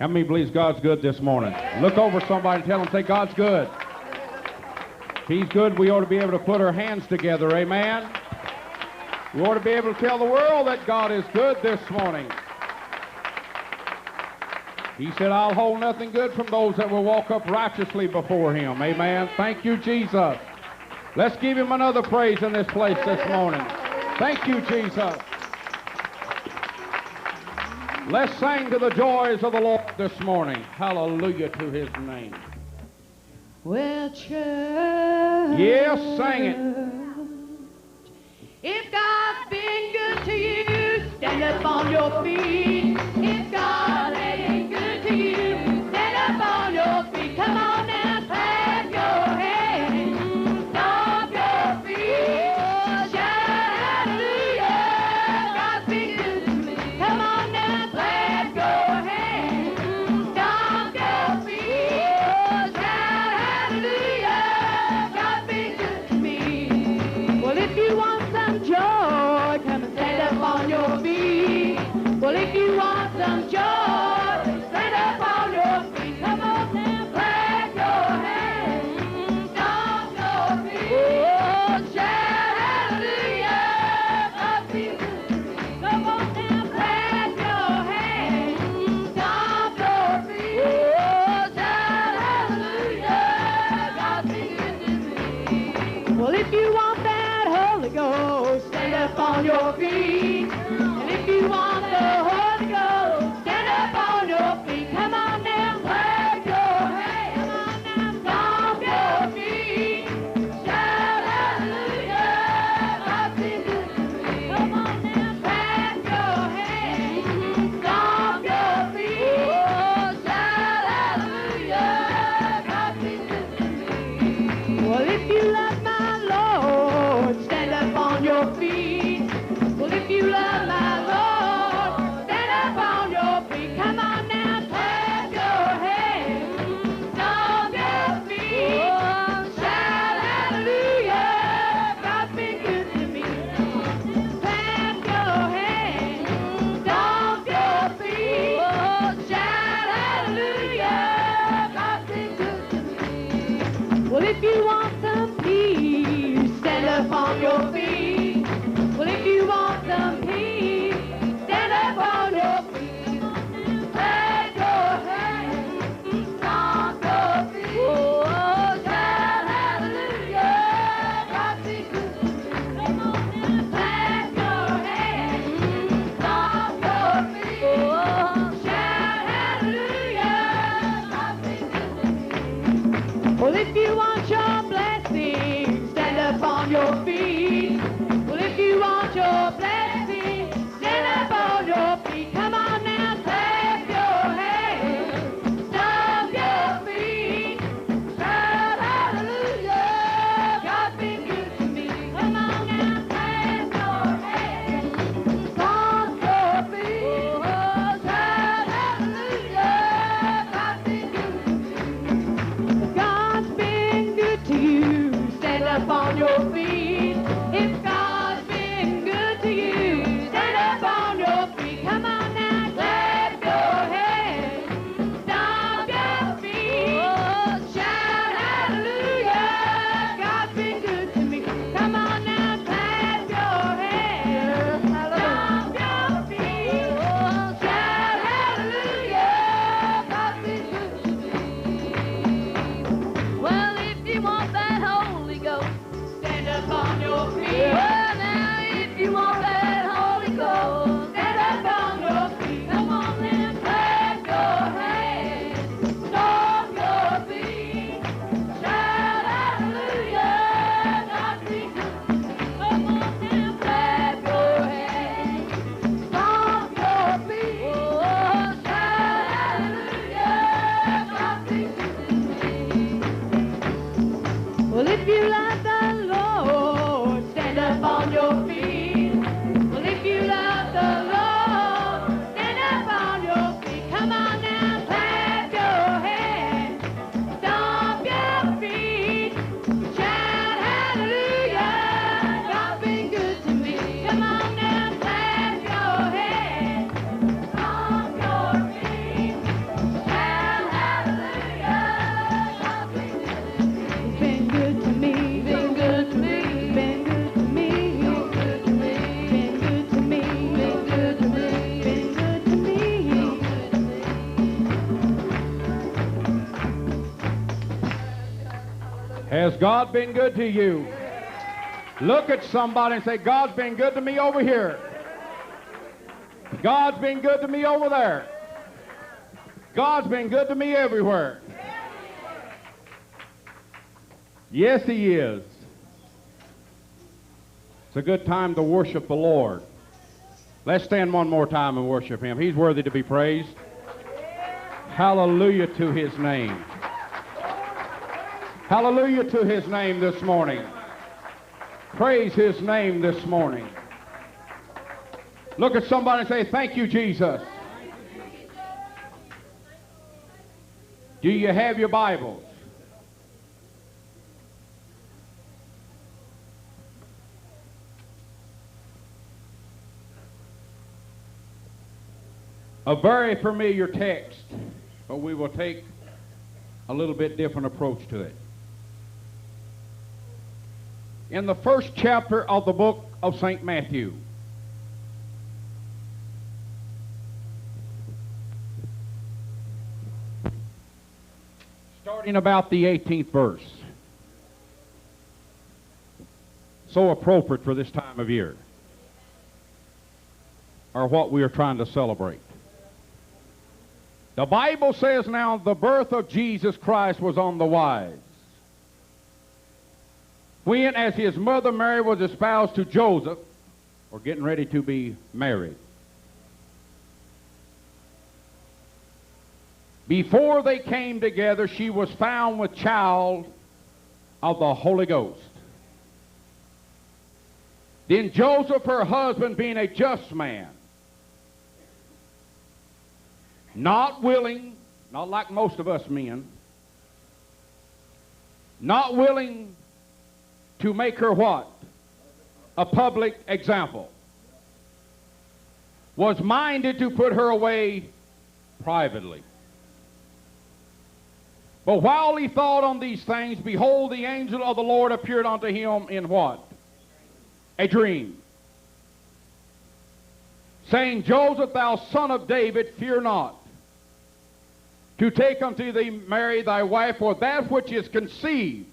How many believes God's good this morning? Look over somebody and tell them, say, God's good. If He's good, we ought to be able to put our hands together, amen? We ought to be able to tell the world that God is good this morning. He said, I'll hold nothing good from those that will walk up righteously before Him, amen? Thank you, Jesus. Let's give Him another praise in this place this morning. Thank you, Jesus. Let's sing to the joys of the Lord this morning. Hallelujah to His name. Well, church. Yes, sing it. If God's been good to you, stand up on your feet. If God ain't good to you, stand up on your feet. Come on now, clap your hands, stomp your feet, shout hallelujah. God's been good to me. Come on now, clap your hands, stomp your feet, shout hallelujah. God's been good to me. Well, if you want some joy, come and stand up on your feet. Well, if you want some joy, stand up on your feet. Come on now, clap your hands, stomp your feet, oh, shout hallelujah. God's been good to me. Come on now, clap your hands, stomp your feet, oh, shout hallelujah. God's been good to me. Well, if you want that Holy Ghost, stand up on your feet. And if you want the Holy Ghost, stand up on your feet. Come on now, clap your hands. Come on now, stomp your feet. Shout hallelujah. God's been good to me. Come on now, clap your hands. Stomp your feet. Oh, shout hallelujah. God's been good to me. Well, if you love my Lord, stand up on your feet. Well, if you love my Lord, stand up on your feet. Come on now, clap your hands, stomp your feet, oh, shout hallelujah. God's been good to me. Clap your hands, stomp your feet, oh, shout hallelujah. God's been good to me. Well, if you want some peace, stand up on your feet. Well, if you want some peace, stand up on your feet. Clap your hands, stomp your feet, oh, shout hallelujah. God's been good to me. Come on now, clap your hands, stomp your feet, oh, shout hallelujah. God's been good to me. Well, if you want your blessings, stand up on your feet. Has God been good to you? Look at somebody and say, God's been good to me over here. God's been good to me over there. God's been good to me everywhere. Yes, He is. It's a good time to worship the Lord. Let's stand one more time and worship Him. He's worthy to be praised. Hallelujah to His name. Hallelujah to His name this morning. Praise His name this morning. Look at somebody and say, thank you, Jesus. Do you have your Bibles? A very familiar text, but we will take a little bit different approach to it. In the first chapter of the book of St. Matthew, starting about the 18th verse, so appropriate for this time of year, or what we are trying to celebrate. The Bible says, now the birth of Jesus Christ was on the wise, when as his mother Mary was espoused to Joseph, or getting ready to be married. Before they came together, she was found with child of the Holy Ghost. Then Joseph, her husband, being a just man, not willing, not like most of us men, not willing to make her what? A public example, was minded to put her away privately. But while he thought on these things, behold, the angel of the Lord appeared unto him in what? A dream, saying, Joseph, thou son of David, fear not to take unto thee Mary thy wife, for that which is conceived.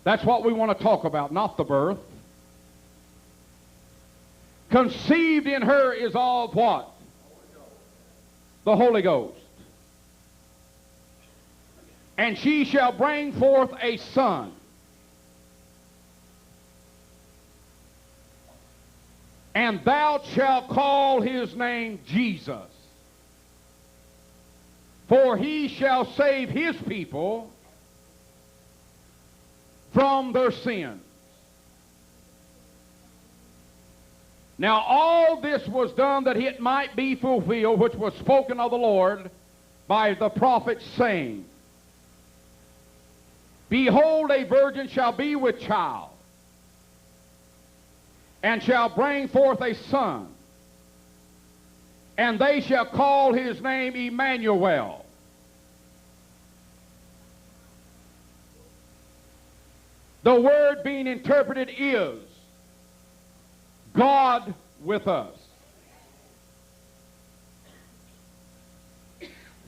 That's what we want to talk about, not the birth. Conceived in her is of what? The Holy Ghost. And she shall bring forth a son. And thou shalt call his name Jesus. For he shall save his people from their sins. Now all this was done that it might be fulfilled, which was spoken of the Lord by the prophet, saying, Behold, a virgin shall be with child, and shall bring forth a son, and they shall call his name Emmanuel. The word being interpreted is God with us.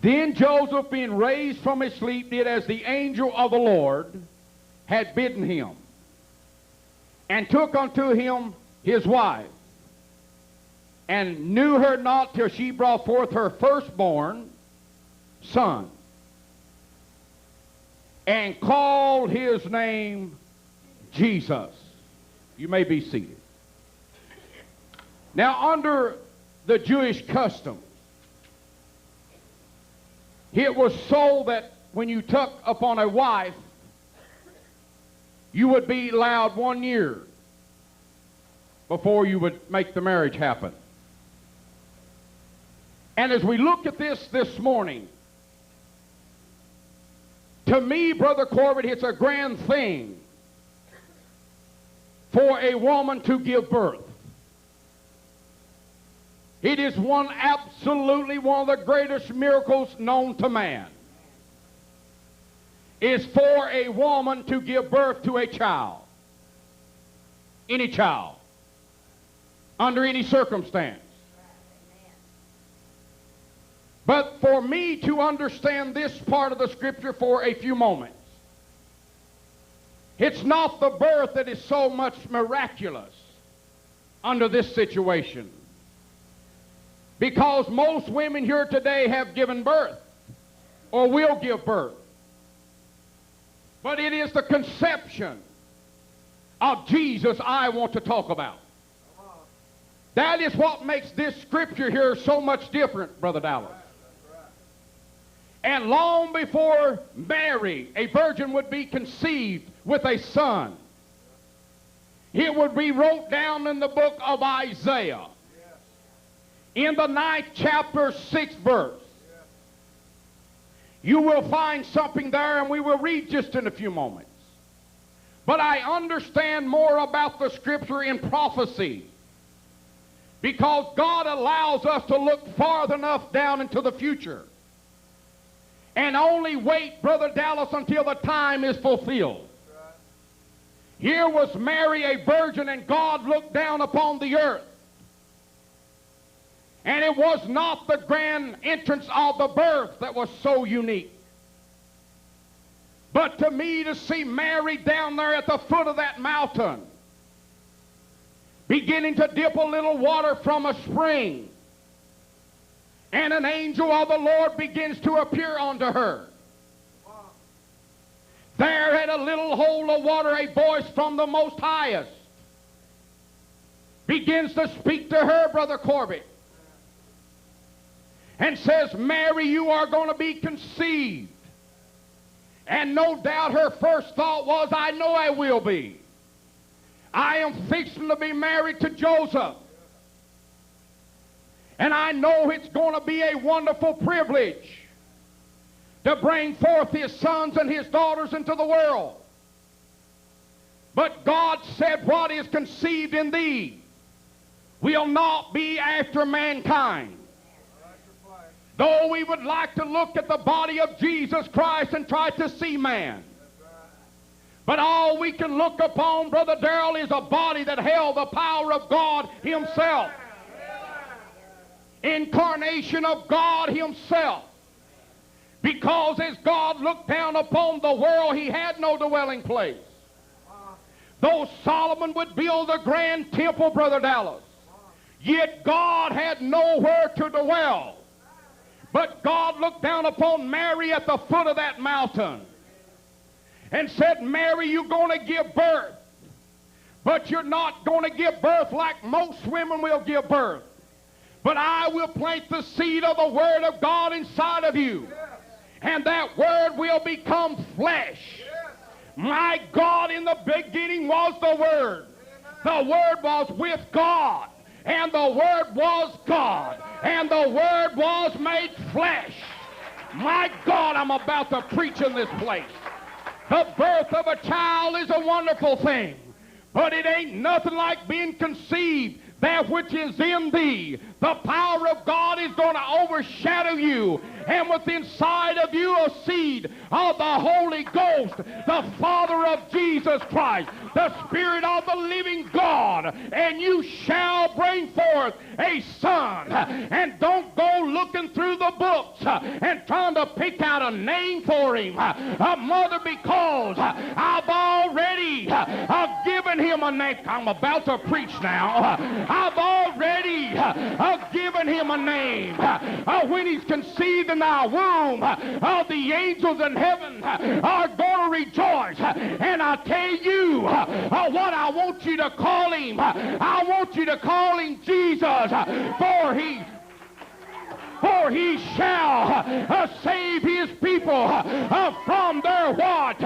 Then Joseph, being raised from his sleep, did as the angel of the Lord had bidden him, and took unto him his wife, and knew her not till she brought forth her firstborn son, and called his name Jesus. You may be seated. Now, under the Jewish custom, it was so that when you took upon a wife, you would be allowed 1 year before you would make the marriage happen. And as we look at this morning, to me, Brother Corbett, it's a grand thing for a woman to give birth. It is absolutely one of the greatest miracles known to man, is for a woman to give birth to a child. Any child, under any circumstance. But for me to understand this part of the Scripture for a few moments, it's not the birth that is so much miraculous under this situation. Because most women here today have given birth or will give birth. But it is the conception of Jesus I want to talk about. That is what makes this Scripture here so much different, Brother Dallas. And long before Mary, a virgin, would be conceived with a son, it would be wrote down in the book of Isaiah, in the 9th chapter, 6th verse. You will find something there, and we will read just in a few moments. But I understand more about the Scripture in prophecy, because God allows us to look far enough down into the future and only wait, Brother Dallas, until the time is fulfilled. Here was Mary, a virgin, and God looked down upon the earth. And it was not the grand entrance of the birth that was so unique. But to me, to see Mary down there at the foot of that mountain, beginning to dip a little water from a spring, and an angel of the Lord begins to appear unto her. There at a little hole of water, a voice from the Most Highest begins to speak to her, Brother Corbett, and says, Mary, you are going to be conceived. And no doubt her first thought was, I know I will be. I am fixing to be married to Joseph. And I know it's going to be a wonderful privilege to bring forth his sons and his daughters into the world. But God said, what is conceived in thee will not be after mankind. Though we would like to look at the body of Jesus Christ and try to see man, but all we can look upon, Brother Darrell, is a body that held the power of God himself. Incarnation of God himself. Because as God looked down upon the world, he had no dwelling place. Though Solomon would build a grand temple, Brother Dallas, yet God had nowhere to dwell. But God looked down upon Mary at the foot of that mountain and said, Mary, you're going to give birth. But you're not going to give birth like most women will give birth. But I will plant the seed of the Word of God inside of you. And that Word will become flesh. My God, in the beginning was the Word. The Word was with God. And the Word was God. And the Word was made flesh. My God, I'm about to preach in this place. The birth of a child is a wonderful thing. But it ain't nothing like being conceived. That which is in thee, the power of God is going to overshadow you. And within inside of you a seed of the Holy Ghost, the Father of Jesus Christ, the Spirit of the living God. And you shall bring forth a son. And don't go looking through the books and trying to pick out a name for him, Mother, because I've already given him a name. I'm about to preach now. I've already given him a name. When he's conceived in our womb, the angels in heaven are going to rejoice. And I tell you what I want you to call him. I want you to call him Jesus, for he shall save his people from their what?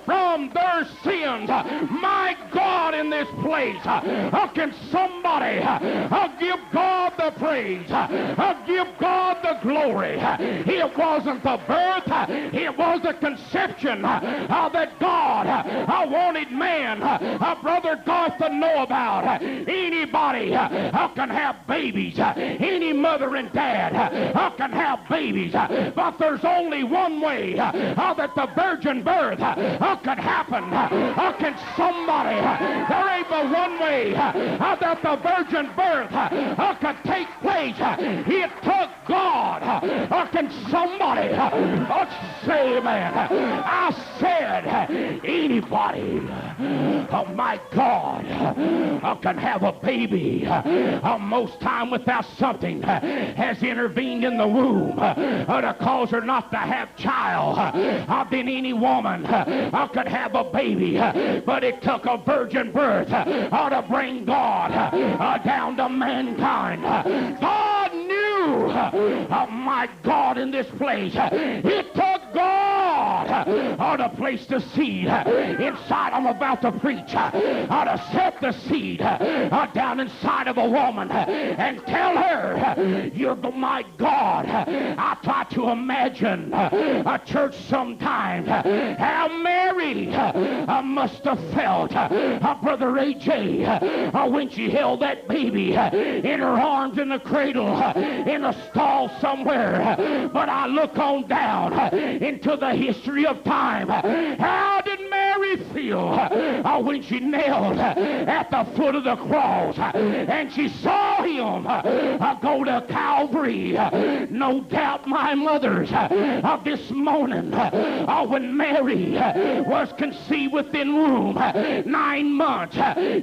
From their sins. My God, in this place, can somebody give God the praise? Give God the glory. It wasn't the birth, it was the conception that God wanted man, Brother Garth, to know about. Anybody can have babies. Any mother and dad can have babies, but there's only one way that the virgin birth could happen. Can somebody, there ain't but one way that the virgin birth could take place. It took God somebody. Say amen. I said anybody, oh my God, can have a baby. Most time without something has intervened in the womb to cause her not to have child. Then any woman could have a baby, but it took a virgin birth to bring God down to mankind. God knew, oh my God, in this place, it took God to place the seed inside. I'm about to preach, to set the seed down inside of a woman and tell her, you're my God. I try to imagine a church sometimes how Mary must have felt, Brother A.J., when she held that baby in her arms in the cradle in a stall somewhere. But I look on down into the history of time. How did Mary feel when she knelt at the foot of the cross and she saw him go to Calvary? No doubt my mothers this morning, when Mary was conceived within womb 9 months,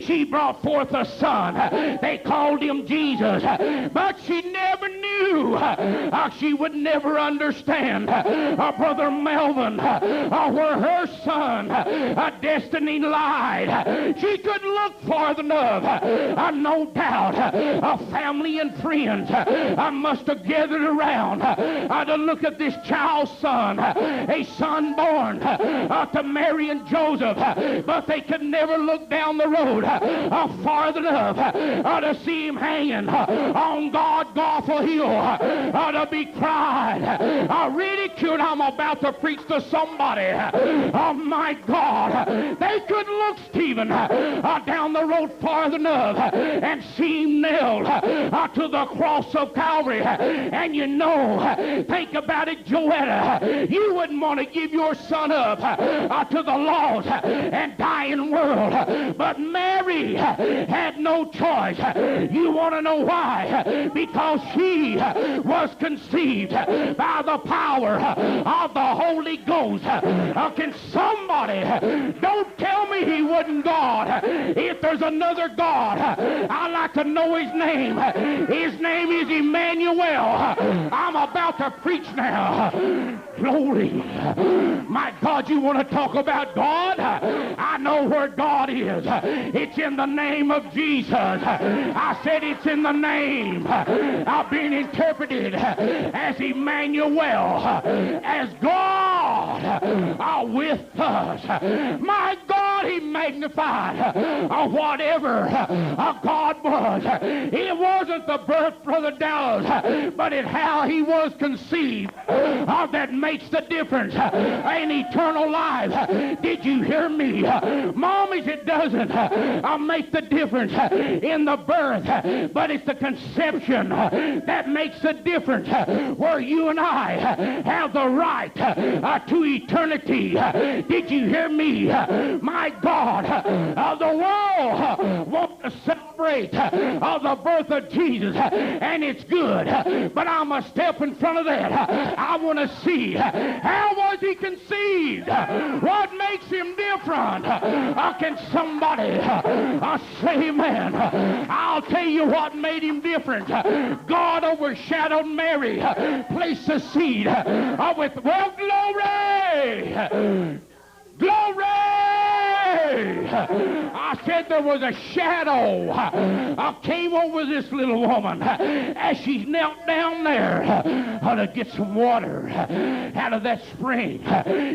she brought forth a son. They called him Jesus, but she never knew, she would never understand, Brother Melvin, where her son destiny lied. She couldn't look far enough. No doubt family and friends must have gathered around to look at this child's son, a son born to Mary and Joseph, but they could never look down the road far enough to see him hanging on Golgotha Hill, to be cried, ridiculed. I'm about to preach to somebody. Oh my God, they couldn't look, Stephen, down the road far enough and see him nailed to the cross of Calvary. And you know, think about it, Joetta, you wouldn't want to give your son up to the lost and dying world, but Mary had no choice. You want to know why? Because she was conceived by the power of the Holy Ghost. Can somebody, don't tell me he wasn't God. If there's another God, I'd like to know his name. His name is Emmanuel. I'm about to preach now. Glory. My God, you want to talk about God? I know where God is. It's in the name of Jesus. I said it's in the name of being interpreted as Emmanuel, as God with us. My God, he magnified whatever God was. It wasn't the birth, Brother Dallas, but it's how he was conceived that makes the difference in eternal life. Did you hear me? Mommies, it doesn't make the difference in the birth, but it's the conception that makes the difference, where you and I have the right to eternity. Did you hear me? My God, the world wants to celebrate the birth of Jesus, and it's good, but I'm a step in front of that. I want to see, how was he conceived? What makes him different? Can somebody say amen? I'll tell you what made him different. God overshadowed Mary, placed the seed with, well, glory! Glory! I said there was a shadow came over this little woman as she knelt down there to get some water out of that spring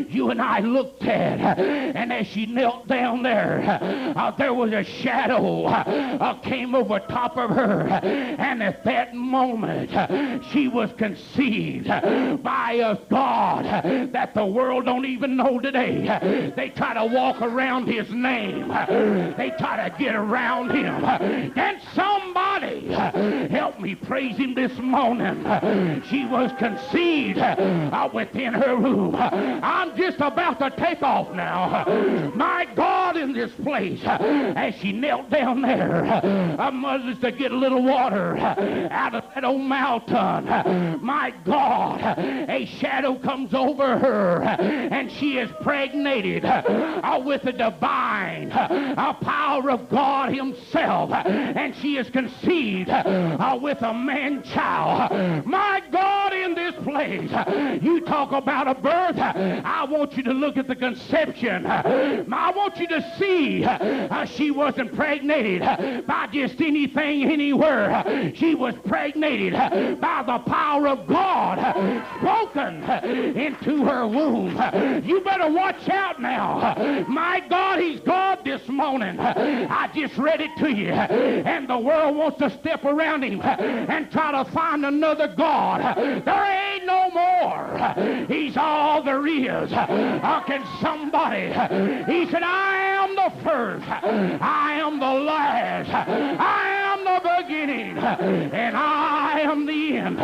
you and I looked at. And as she knelt down there was a shadow came over top of her. And at that moment, she was conceived by a God that the world don't even know today. They try to walk around his his name. They try to get around him. Can somebody help me praise him this morning? She was conceived within her womb. I'm just about to take off now. My God, in this place, as she knelt down there, mothers to get a little water out of that old mountain. My God, a shadow comes over her, and she is pregnated with the divine power of God himself, and she is conceived with a man-child. My God, in this place, you talk about a birth. I want you to look at the conception. I want you to see she wasn't pregnated by just anything, anywhere. She was pregnated by the power of God spoken into her womb. You better watch out now. My God, he's God this morning. I just read it to you. And the world wants to step around him and try to find another God. There ain't no more. He's all there is. Can somebody? He said, I am the first. I am the last. I am the beginning. And I am the end.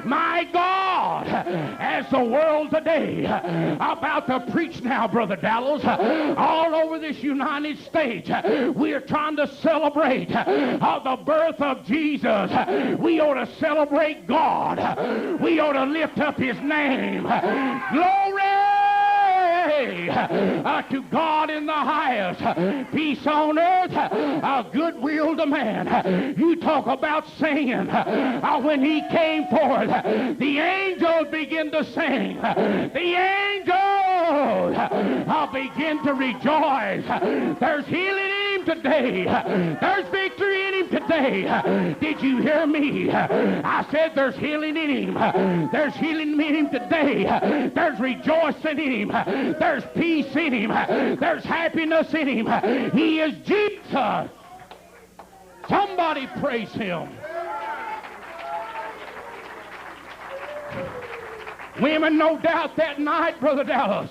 My God, as the world today about to preach now, Brother Dallas, all over this United States, we are trying to celebrate the birth of Jesus. We ought to celebrate God. We ought to lift up his name. Glory to God in the highest, peace on earth, goodwill to man. You talk about singing. When he came forth, the angels begin to sing. The angels begin to rejoice. There's healing in him today. There's victory in him today. Did you hear me? I said there's healing in him. There's healing in him today. There's rejoicing in him. There's peace in him. There's happiness in him. He is Jesus. Somebody praise him. Women, no doubt that night, Brother Dallas.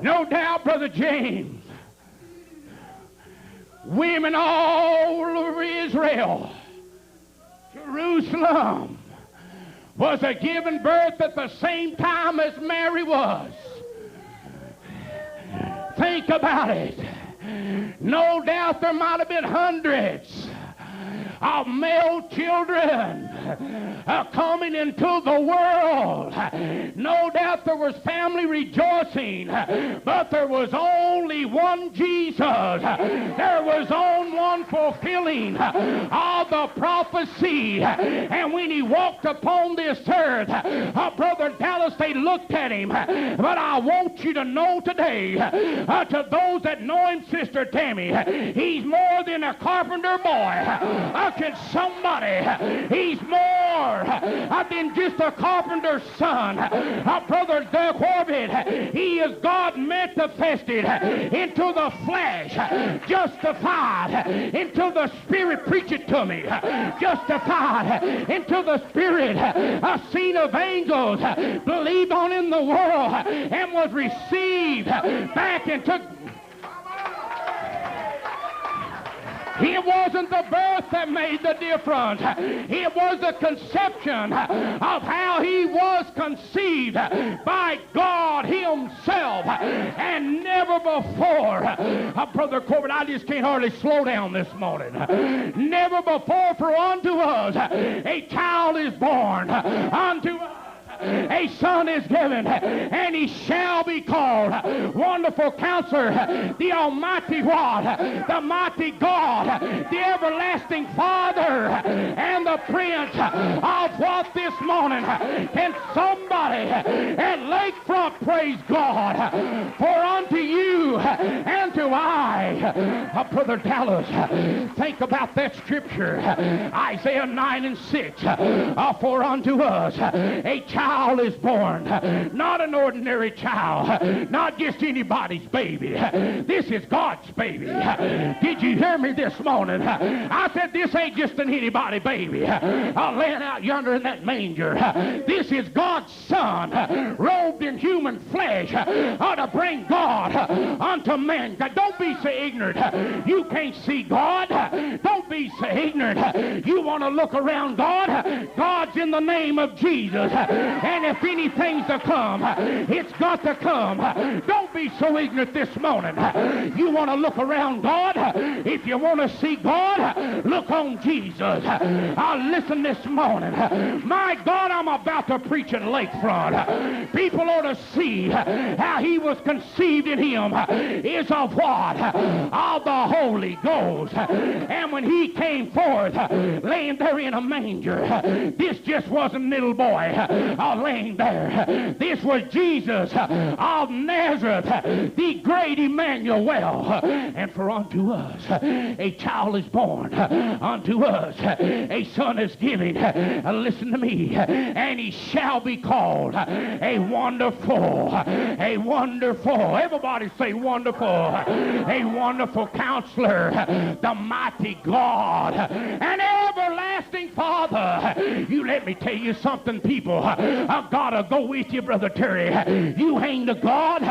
No doubt, Brother James. Women all over Israel, Jerusalem, was a given birth at the same time as Mary was. Think about it. No doubt there might have been hundreds of male children coming into the world. No doubt there was family rejoicing, but there was only one Jesus. There was only one fulfilling of the prophecy. And when he walked upon this earth, Brother Dallas, they looked at him. But I want you to know today, to those that know him, Sister Tammy, he's more than a carpenter boy. Can somebody? He's more than just a carpenter's son. Brother Corbett, he is God manifested into the flesh, justified into the spirit. Preach it to me. Justified into the spirit, seen of angels, believed on in the world, and was received back into. It wasn't the birth that made the difference. It was the conception of how he was conceived by God himself. And never before, Brother Corbett, I just can't hardly slow down this morning. Never before, for unto us a child is born. Unto us a son is given, and he shall be called Wonderful Counselor, the Almighty God, the Mighty God, the Everlasting Father, and the Prince of what this morning? Can somebody at Lakefront praise God? For unto you and to I, Brother Dallas, think about that scripture, Isaiah 9 and 6, for unto us a child is born, not an ordinary child, not just anybody's baby. This is God's baby. Did you hear me this morning? I said this ain't just an anybody baby. Mary laying out yonder in that manger. This is God's Son, robed in human flesh, to bring God unto man. Don't be so ignorant. You can't see God. Don't be so ignorant. You want to look around God. God's in the name of Jesus. And if anything's to come, it's got to come. Don't be so ignorant this morning. You want to look around God. If you want to see God, look on Jesus. Listen this morning. My God, I'm about to preach in Lakefront. People ought to see how he was conceived in him is of what? Of the Holy Ghost. And when he came forth, laying there in a manger, this just wasn't a little boy laying there. This was Jesus of Nazareth, the great Emmanuel. And for unto us a child is born, unto us a son is given. Listen to me. And he shall be called a wonderful, everybody say wonderful, a wonderful counselor, the mighty God, an everlasting Father. You let me tell you something, people. God will go with you, Brother Terry. You hang to God,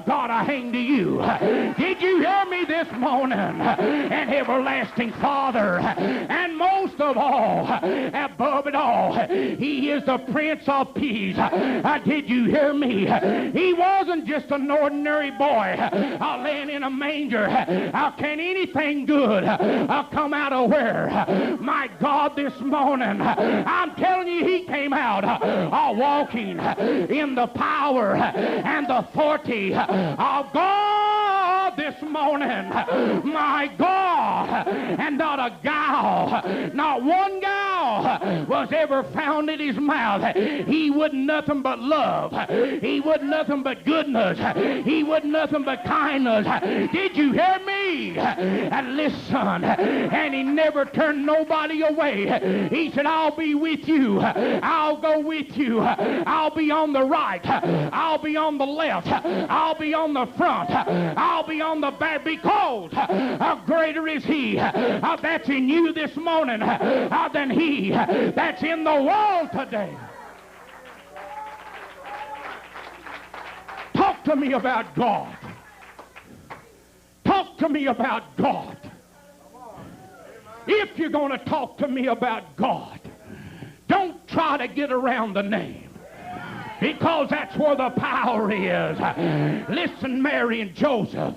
God will hang to you. Did you hear me this morning? An everlasting Father, and most of all, above it all, he is the Prince of Peace. Did you hear me? He wasn't just an ordinary boy laying in a manger. Can anything good come out of where? My God, this morning, I'm telling you, he came out walking in the power and the authority of God this morning. My God, and not a gall, not one gall was ever found in his mouth. He wasn't nothing but love. He wasn't nothing but goodness. He wasn't nothing but kindness. Did you hear me? And listen, and he never turned nobody away. He said, I'll be with you. I'll go with you. I'll be on the right. I'll be on the left. I'll be on the front. I'll be on the back, because greater is he that's in you this morning than he that's in the world today. Talk to me about God. Talk to me about God. If you're going to talk to me about God, don't try to get around the name, because that's where the power is. Listen, Mary and Joseph,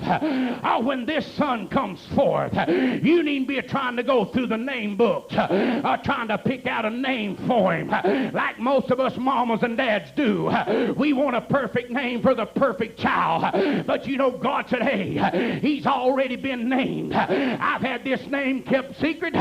when this son comes forth, you needn't be trying to go through the name books, trying to pick out a name for him, like most of us mamas and dads do. We want a perfect name for the perfect child. But you know, God said, hey, he's already been named. I've had this name kept secret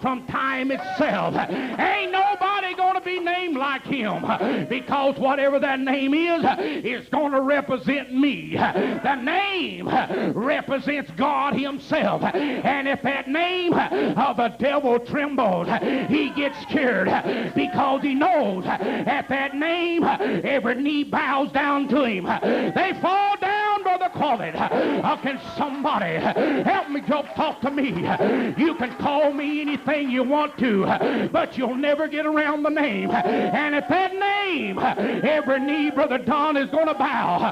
from time itself. Ain't nobody going to be named like him, because whatever that name is going to represent me. The name represents God himself. And if that name the devil trembles, he gets scared, because he knows at that name every knee bows down to him. They fall down, Brother Corbett. Can somebody help me? Talk to me. You can call me anything you want to, but you'll never get around the name. And at that name, every knee, Brother Don, is going to bow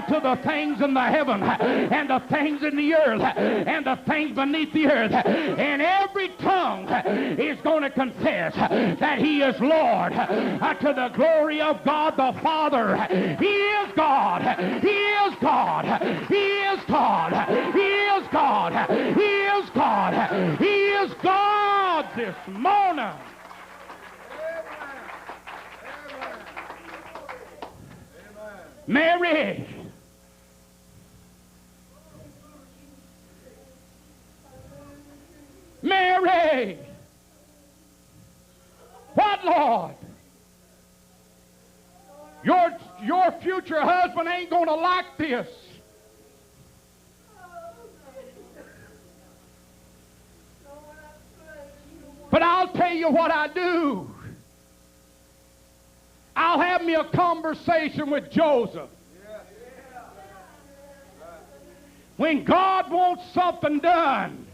to the things in the heaven and the things in the earth and the things beneath the earth. And every tongue is going to confess that he is Lord, to the glory of God the Father. He is God. He is God. He is God. He is God. He is God. He is God this morning. Mary, Mary, what, Lord? Your future husband ain't going to like this. But I'll tell you what I do. I'll have me a conversation with Joseph. When God wants something done,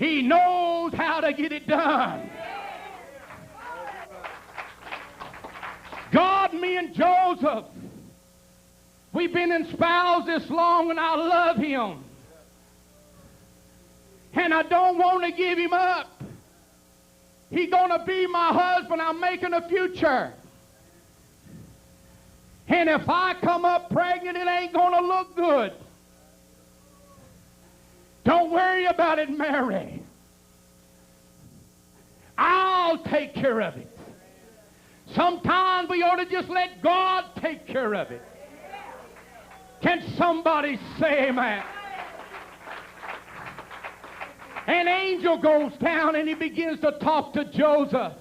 He knows how to get it done. God, me and Joseph, we've been espoused this long, and I love him. And I don't want to give him up. He's going to be my husband. I'm making a future. And if I come up pregnant, it ain't going to look good. Don't worry about it, Mary. I'll take care of it. Sometimes we ought to just let God take care of it. Can somebody say amen? An angel goes down and he begins to talk to Joseph.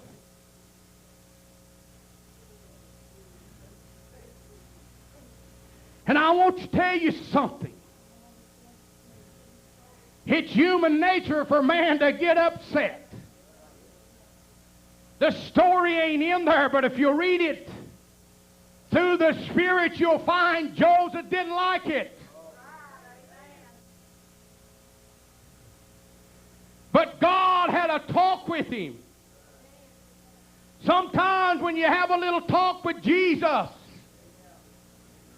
And I want to tell you something. It's human nature for man to get upset. The story ain't in there, but if you read it through the Spirit, you'll find Joseph didn't like it. But God had a talk with him. Sometimes when you have a little talk with Jesus,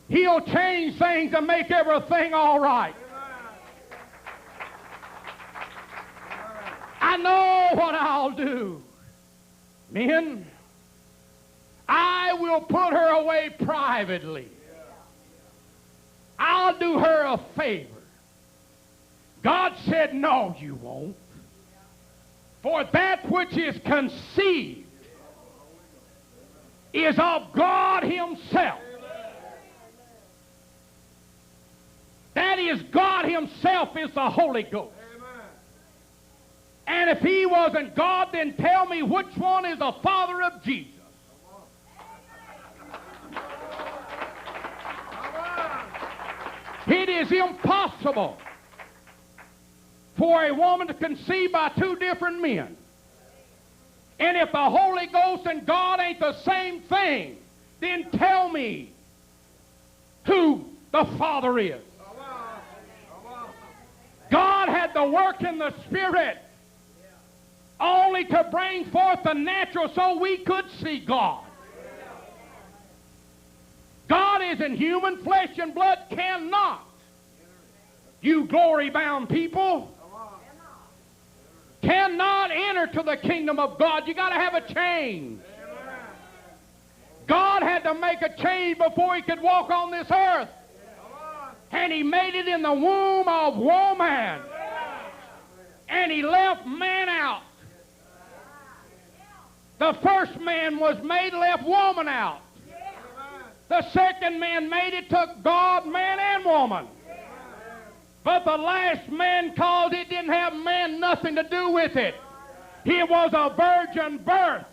he'll change things and make everything all right. I know what I'll do. Men, I will put her away privately. I'll do her a favor. God said, no, you won't. For that which is conceived is of God himself. That is, God himself is the Holy Ghost. And if he wasn't God, then tell me which one is the father of Jesus. It is impossible for a woman to conceive by two different men. And if the Holy Ghost and God ain't the same thing, then tell me who the Father is. God had to work in the Spirit only to bring forth the natural so we could see God. God isn't human. Flesh and blood cannot. You glory-bound people cannot enter to the kingdom of God. You got to have a change. God had to make a change before he could walk on this earth. And he made it in the womb of woman. And he left man out. The first man was made, left woman out. The second man made it, took God, man, and woman. But the last man, called it, didn't have man nothing to do with it. He was a virgin birth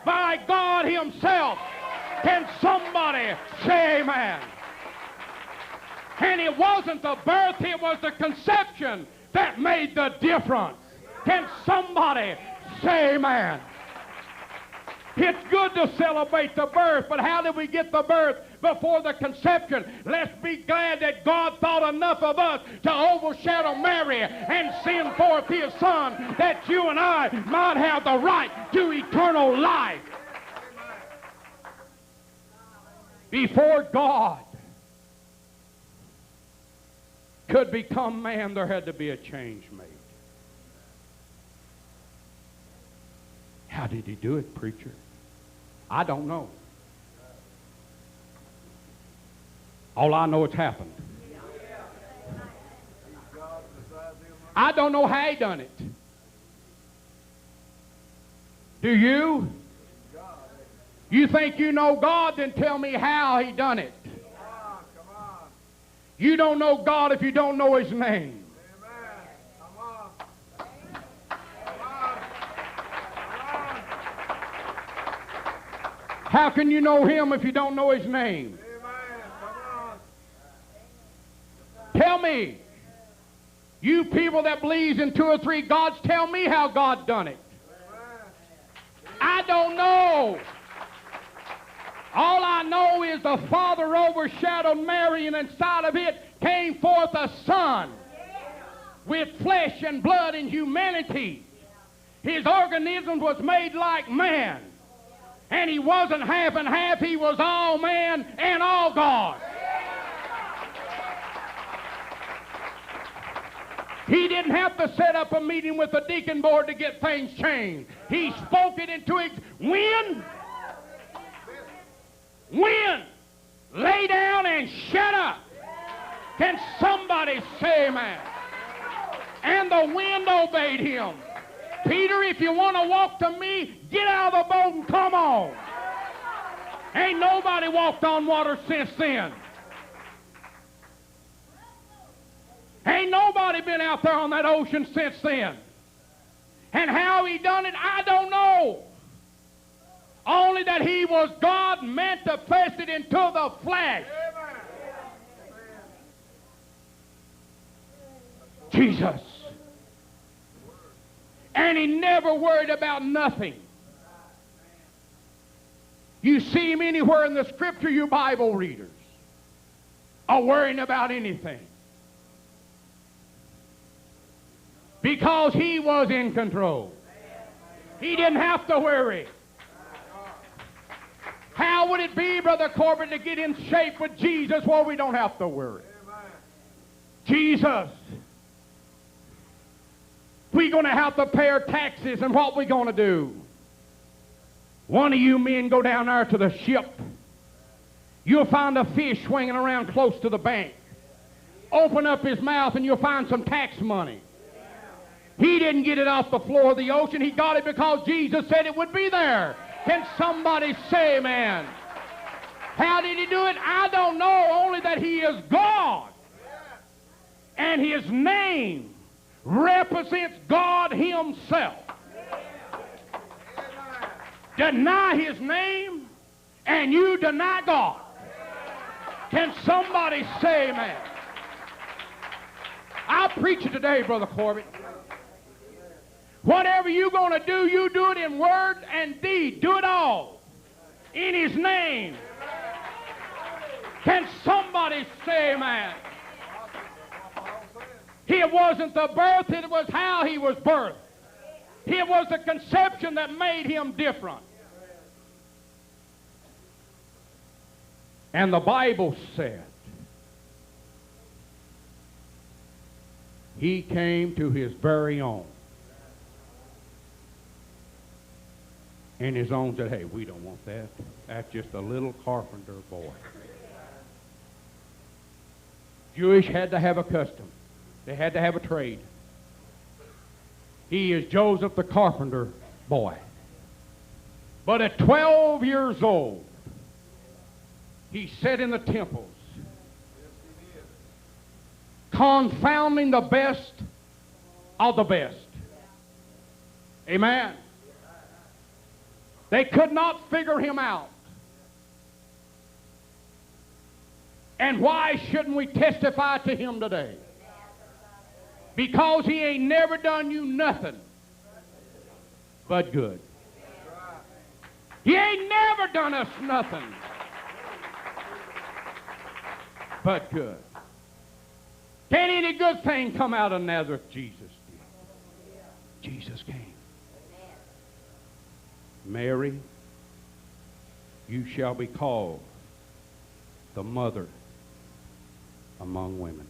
by God himself. Can somebody say amen? And it wasn't the birth, it was the conception that made the difference. Can somebody say amen? It's good to celebrate the birth, but how did we get the birth before the conception? Let's be glad that God thought enough of us to overshadow Mary and send forth his Son that you and I might have the right to eternal life. Before God could become man, there had to be a change made. How did he do it, preacher? I don't know. All I know it's happened. I don't know how he done it. Do you? You think you know God? Then tell me how he done it. You don't know God if you don't know his name. How can you know him if you don't know his name? Tell me, you people that believes in two or three gods, tell me how God done it. I don't know. All I know is the Father overshadowed Mary, and inside of it came forth a Son. with flesh and blood and humanity. His organism was made like man. And he wasn't half and half. He was all man and all God. He didn't have to set up a meeting with the deacon board to get things changed. He spoke it into wind. Wind, lay down and shut up. Can somebody say amen? And the wind obeyed him. Peter, if you want to walk to me, get out of the boat and come on. Ain't nobody walked on water since then. Ain't nobody been out there on that ocean since then. And how he done it, I don't know. Only that he was God manifested into the flesh. Jesus. And he never worried about nothing. You see him anywhere in the Scripture, you Bible readers are worrying about anything. Because he was in control. He didn't have to worry. How would it be, Brother Corbin, to get in shape with Jesus where we don't have to worry? Jesus. We're going to have to pay our taxes, and what we going to do? One of you men go down there to the ship. You'll find a fish swinging around close to the bank. Open up his mouth and you'll find some tax money. He didn't get it off the floor of the ocean. He got it because Jesus said it would be there. Can somebody say amen? How did he do it? I don't know, only that he is God. And his name represents God himself. Deny his name and you deny God. Can somebody say amen? I'll preach it today, Brother Corbett. Whatever you're going to do, you do it in word and deed. Do it all in his name. Can somebody say amen? It wasn't the birth, it was how he was birthed. It was the conception that made him different. And the Bible said he came to his very own. And his own said, hey, we don't want that. That's just a little carpenter boy. Jewish had to have a custom. They had to have a trade. He is Joseph the carpenter boy. But at 12 years old, he sat in the temples, confounding the best of the best. Amen. They could not figure him out. And why shouldn't we testify to him today? Because he ain't never done you nothing but good. He ain't never done us nothing but good. Can any good thing come out of Nazareth? Jesus did. Jesus came. Mary, you shall be called the mother among women.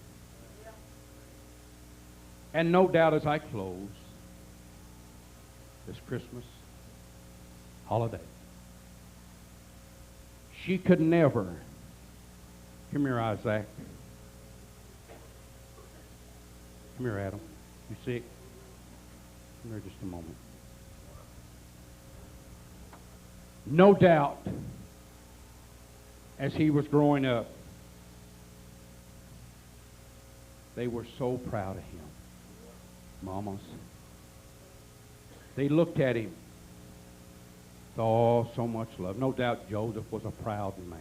And no doubt as I close this Christmas holiday, she could never, come here, Isaac. Come here, Adam. You sick? Come here just a moment. No doubt, as he was growing up, they were so proud of him. Mamas. They looked at him. Oh, so much love. No doubt Joseph was a proud man.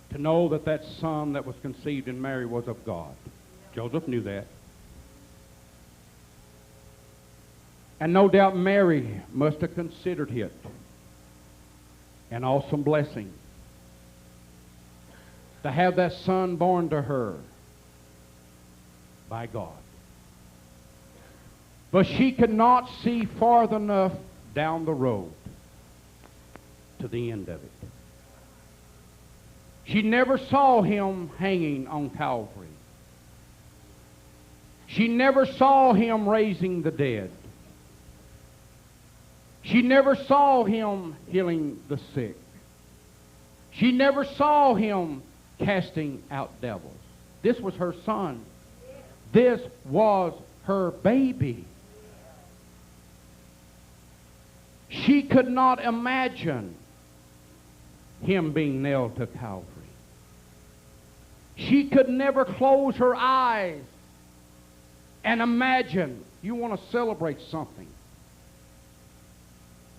To know that that son that was conceived in Mary was of God. Joseph knew that. And no doubt Mary must have considered it an awesome blessing to have that son born to her by God. But she could not see far enough down the road to the end of it. She never saw him hanging on Calvary. She never saw him raising the dead. She never saw him healing the sick. She never saw him casting out devils. This was her son. This was her baby. She could not imagine him being nailed to Calvary. She could never close her eyes and imagine. You want to celebrate something,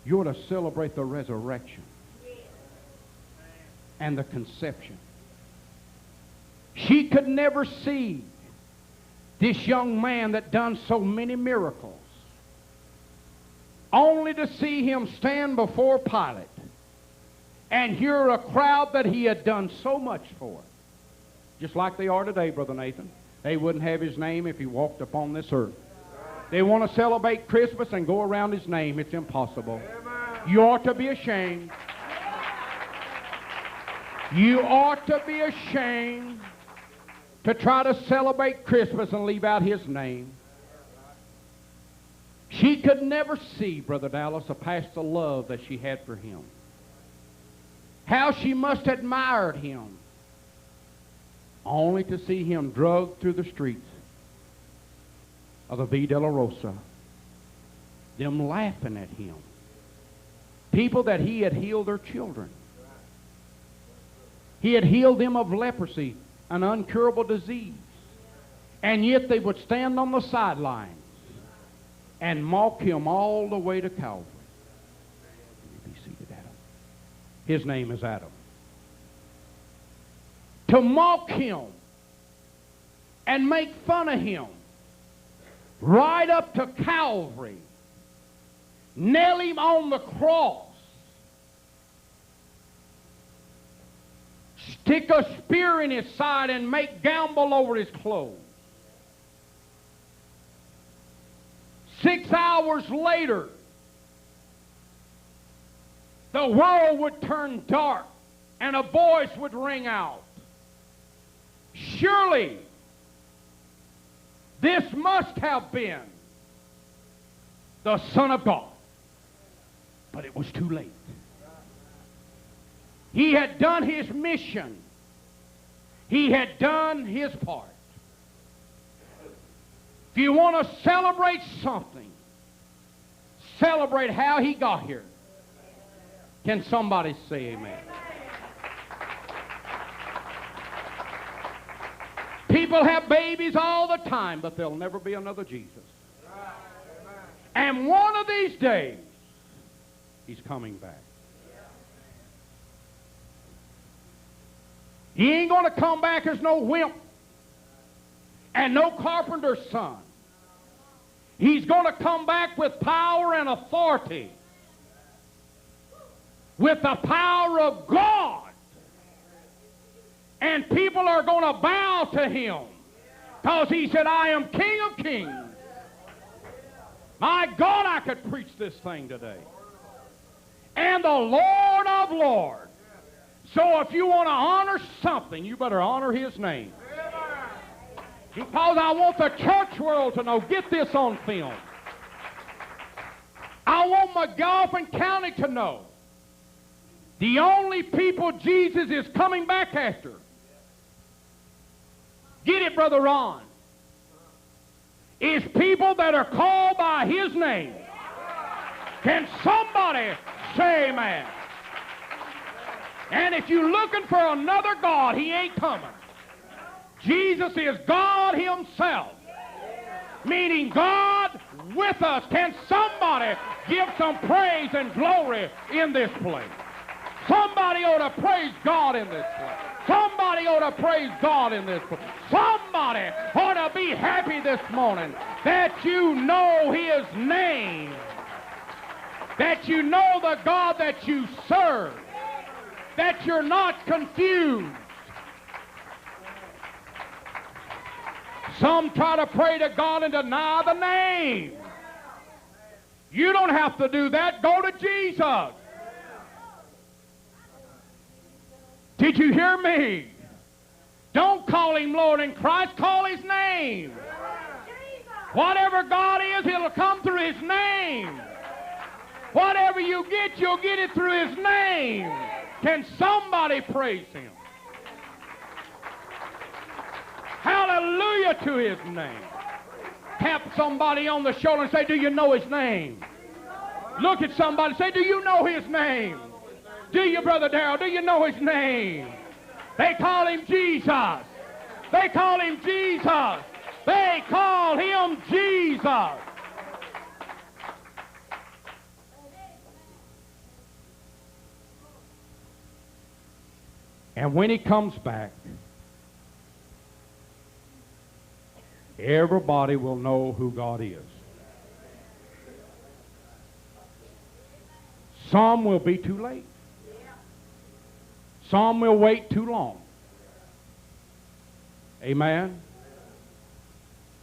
you ought to celebrate the resurrection and the conception. She could never see this young man that done so many miracles, only to see him stand before Pilate and hear a crowd that he had done so much for. Just like they are today, Brother Nathan. They wouldn't have his name if he walked upon this earth. They want to celebrate Christmas and go around his name. It's impossible. You ought to be ashamed. You ought to be ashamed to try to celebrate Christmas and leave out his name. She could never see, Brother Dallas, past the love that she had for him. How she must have admired him, only to see him drugged through the streets of the Via della Rosa, them laughing at him. People that he had healed their children. He had healed them of leprosy, an uncurable disease. And yet they would stand on the sidelines and mock him all the way to Calvary. Be seated, Adam. His name is Adam. To mock him and make fun of him right up to Calvary. Nail him on the cross. Stick a spear in his side and make gamble over his clothes. 6 hours later, the world would turn dark and a voice would ring out. Surely, this must have been the Son of God. But it was too late. He had done his mission. He had done his part. If you want to celebrate something, celebrate how he got here. Can somebody say amen? People have babies all the time, but there'll never be another Jesus. And one of these days, he's coming back. He ain't going to come back as no wimp and no carpenter's son. He's going to come back with power and authority, with the power of God. And people are going to bow to him because he said, I am King of Kings. My God, I could preach this thing today. And the Lord of Lords. So if you want to honor something, you better honor his name. Because I want the church world to know, get this on film. I want McGoffin County to know the only people Jesus is coming back after. Get it, Brother Ron? Is people that are called by his name. Can somebody say amen? And if you're looking for another God, he ain't coming. Jesus is God himself, meaning God with us. Can somebody give some praise and glory in this place? Somebody ought to praise God in this place. Somebody ought to praise God in this place. Somebody ought to be happy this morning that you know his name, that you know the God that you serve, that you're not confused. Some try to pray to God and deny the name. You don't have to do that. Go to Jesus. Did you hear me? Don't call him Lord in Christ. Call his name. Whatever God is, it'll come through his name. Whatever you get, you'll get it through his name. Can somebody praise him? Hallelujah to his name. Tap somebody on the shoulder and say, do you know his name? Look at somebody and say, do you know his name? Do you, Brother Darrell? Do you know his name? They call him Jesus. They call him Jesus. They call him Jesus. And when he comes back, everybody will know who God is. Some will be too late. Some will wait too long. Amen.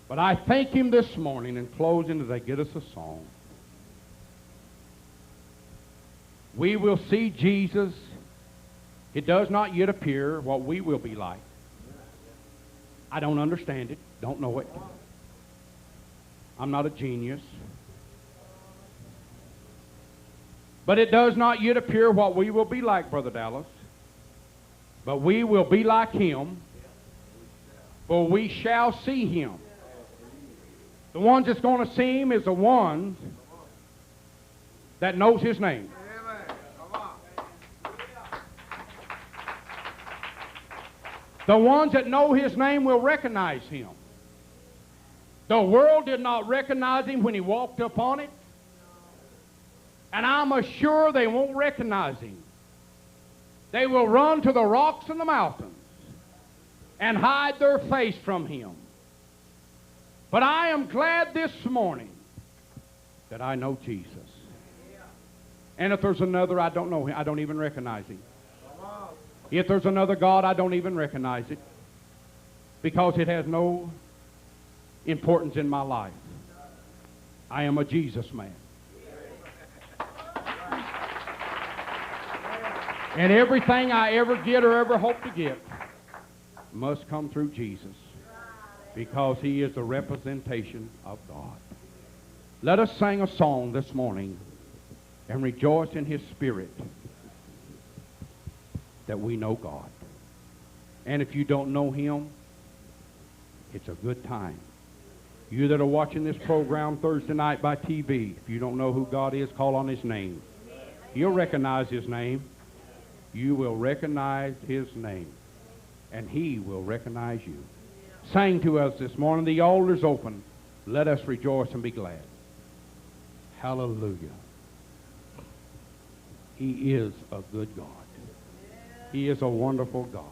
But I thank him this morning in closing as they get us a song. We will see Jesus. It does not yet appear what we will be like. I don't understand it. Don't know it. I'm not a genius. But it does not yet appear what we will be like, Brother Dallas. But we will be like him, for we shall see him. The ones that's going to see him is the ones that knows his name. The ones that know his name will recognize him. The world did not recognize him when he walked upon it. And I'm assured they won't recognize him. They will run to the rocks and the mountains and hide their face from him. But I am glad this morning that I know Jesus. And if there's another, I don't know him. I don't even recognize him. If there's another God, I don't even recognize it, because it has no importance in my life. I am a Jesus man. And everything I ever get or ever hope to get must come through Jesus, because he is the representation of God. Let us sing a song this morning and rejoice in his Spirit that we know God. And if you don't know him, it's a good time. You that are watching this program Thursday night by TV, if you don't know who God is, call on his name. You'll recognize his name. You will recognize his name, and he will recognize you. Sang to us this morning, the altar's open. Let us rejoice and be glad. Hallelujah. He is a good God. He is a wonderful God.